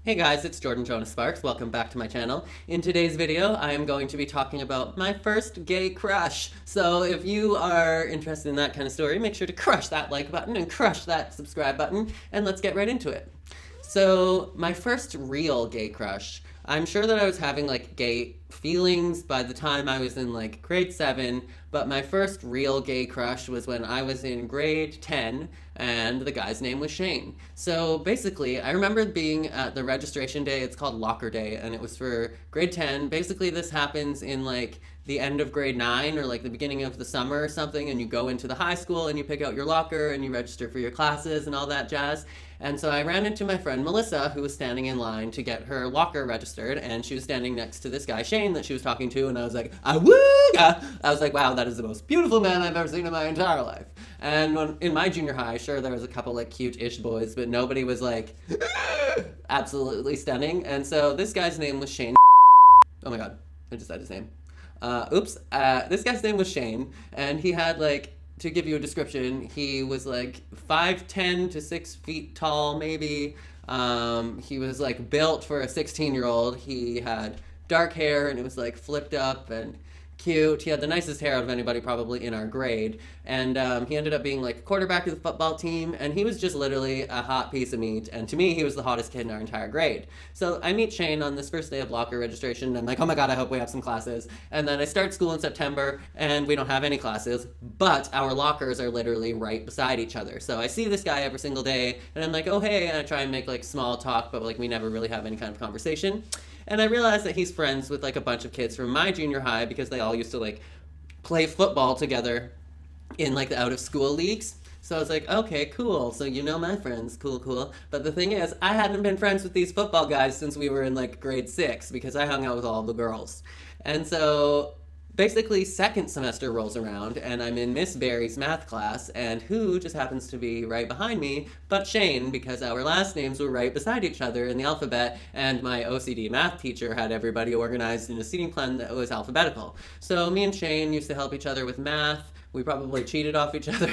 Hey guys, it's Jordan Jonas Sparks. Welcome back to my channel. In today's video, I am going to be talking about my first gay crush. So if you are interested in that kind of story, make sure to crush that like button and crush that subscribe button, and let's get right into it. So my first real gay crush, I'm sure that I was having like gay feelings by the time I was in like grade 7, but my first real gay crush was when I was in grade 10 and the guy's name was Shane. So basically, I remember being at the registration day, it's called locker day, and it was for grade 10. Basically, this happens in like the end of grade 9 or like the beginning of the summer or something, and you go into the high school and you pick out your locker and you register for your classes and all that jazz. And so I ran into my friend Melissa, who was standing in line to get her locker registered, and she was standing next to this guy Shane that she was talking to, and I was like, awooga! I was like, wow, that is the most beautiful man I've ever seen in my entire life. And in my junior high, sure, there was a couple like cute-ish boys, but nobody was like absolutely stunning. And so this guy's name was Shane. Oh my god, I just said his name. Oops. This guy's name was Shane, and he had like, to give you a description, he was like 5'10" to 6 feet tall, maybe. He was like built for a 16-year-old. He had dark hair and it was like flipped up and cute. He had the nicest hair out of anybody probably in our grade. And he ended up being like quarterback of the football team, and he was just literally a hot piece of meat. And to me, he was the hottest kid in our entire grade. So I meet Shane on this first day of locker registration, and I'm like, oh my god, I hope we have some classes. And then I start school in September, and we don't have any classes, but our lockers are literally right beside each other. So I see this guy every single day, and I'm like, oh hey, and I try and make like small talk, but like we never really have any kind of conversation. And I realized that he's friends with like a bunch of kids from my junior high because they all used to like play football together in like the out of school leagues. So I was like, okay, cool. So you know my friends, cool, cool. But the thing is, I hadn't been friends with these football guys since we were in like grade 6 because I hung out with all the girls. And so basically second semester rolls around and I'm in Miss Barry's math class, and who just happens to be right behind me but Shane, because our last names were right beside each other in the alphabet, and my OCD math teacher had everybody organized in a seating plan that was alphabetical. So me and Shane used to help each other with math. We probably cheated off each other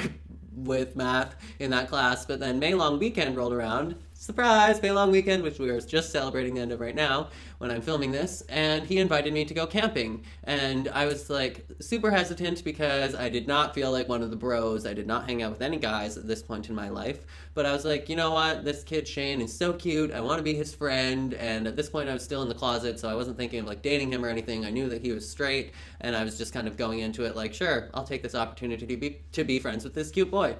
with math in that class, but then May Long Weekend rolled around. Surprise, May Long Weekend, which we are just celebrating the end of right now when I'm filming this, and he invited me to go camping. And I was like super hesitant because I did not feel like one of the bros. I did not hang out with any guys at this point in my life. But I was like, you know what? This kid Shane is so cute. I want to be his friend. And at this point, I was still in the closet, so I wasn't thinking of like dating him or anything. I knew that he was straight, and I was just kind of going into it like, sure, I'll take this opportunity to be friends with this cute boy.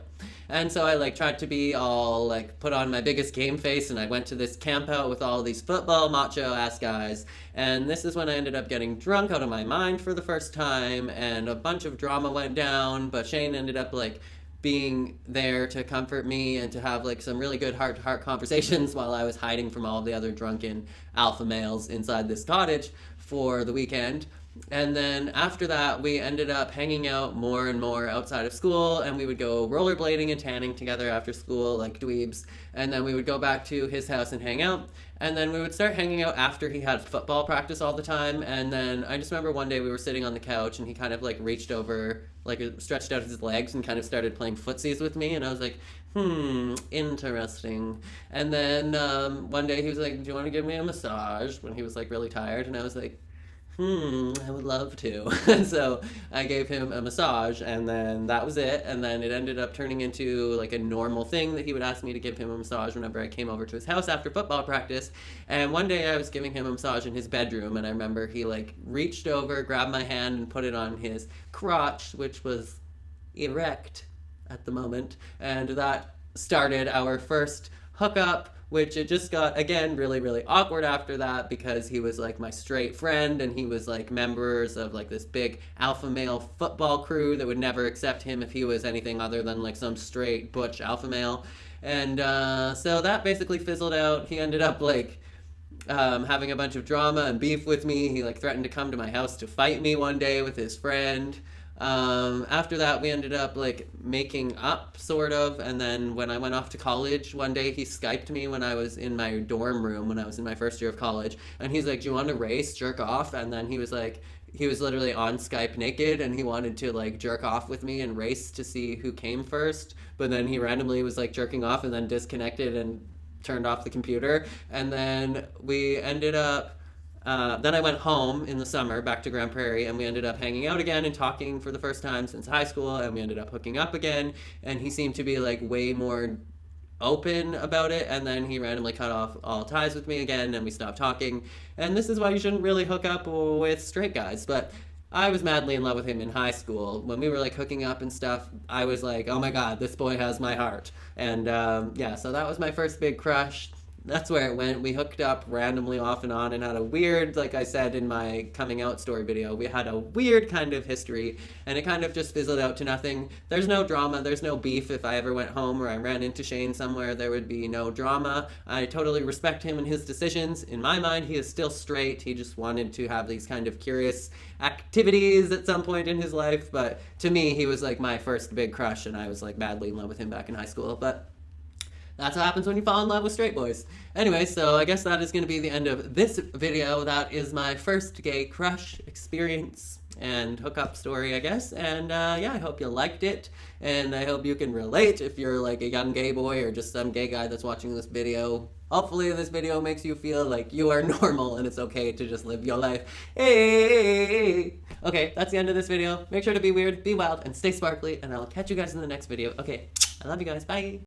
And so I like tried to be all like put on my biggest game face, and I went to this camp out with all these football macho ass guys. And this is when I ended up getting drunk out of my mind for the first time, and a bunch of drama went down, but Shane ended up like being there to comfort me and to have like some really good heart-to-heart conversations while I was hiding from all the other drunken alpha males inside this cottage for the weekend. And then after that, we ended up hanging out more and more outside of school, and we would go rollerblading and tanning together after school like dweebs. And then we would go back to his house and hang out. And then we would start hanging out after he had football practice all the time. And then I just remember one day we were sitting on the couch, and he kind of like reached over, like stretched out his legs and kind of started playing footsies with me. And I was like, interesting. And then one day he was like, do you want to give me a massage? When he was like really tired. And I was like, I would love to. And so I gave him a massage, and then that was it. And then it ended up turning into like a normal thing that he would ask me to give him a massage whenever I came over to his house after football practice. And one day I was giving him a massage in his bedroom, and I remember he like reached over, grabbed my hand, and put it on his crotch, which was erect at the moment. And that started our first hookup, which it just got, again, really, really awkward after that because he was like my straight friend, and he was like members of like this big alpha male football crew that would never accept him if he was anything other than like some straight butch alpha male. And so that basically fizzled out. He ended up like having a bunch of drama and beef with me. He like threatened to come to my house to fight me one day with his friend. After that, we ended up like making up sort of, and then when I went off to college one day, he Skyped me when I was in my dorm room when I was in my first year of college, and he's like, do you want to race, jerk off? And then he was like, he was literally on Skype naked, and he wanted to like jerk off with me and race to see who came first, but then he randomly was like jerking off and then disconnected and turned off the computer, and then we ended up then I went home in the summer back to Grand Prairie, and we ended up hanging out again and talking for the first time since high school, and we ended up hooking up again, and he seemed to be like way more open about it, and then he randomly cut off all ties with me again, and we stopped talking. And this is why you shouldn't really hook up with straight guys, but I was madly in love with him in high school. When we were like hooking up and stuff, I was like, oh my god, this boy has my heart. And yeah, so that was my first big crush. That's where it went. We hooked up randomly off and on and had a weird, like I said in my coming out story video, we had a weird kind of history, and it kind of just fizzled out to nothing. There's no drama, there's no beef. If I ever went home or I ran into Shane somewhere, there would be no drama. I totally respect him and his decisions. In my mind, he is still straight. He just wanted to have these kind of curious activities at some point in his life, but to me, he was like my first big crush, and I was like madly in love with him back in high school. But that's what happens when you fall in love with straight boys. Anyway, so I guess that is going to be the end of this video. That is my first gay crush experience and hookup story, I guess. And yeah, I hope you liked it, and I hope you can relate if you're like a young gay boy or just some gay guy that's watching this video. Hopefully this video makes you feel like you are normal and it's okay to just live your life. Hey! Okay, that's the end of this video. Make sure to be weird, be wild, and stay sparkly, and I'll catch you guys in the next video. Okay, I love you guys. Bye!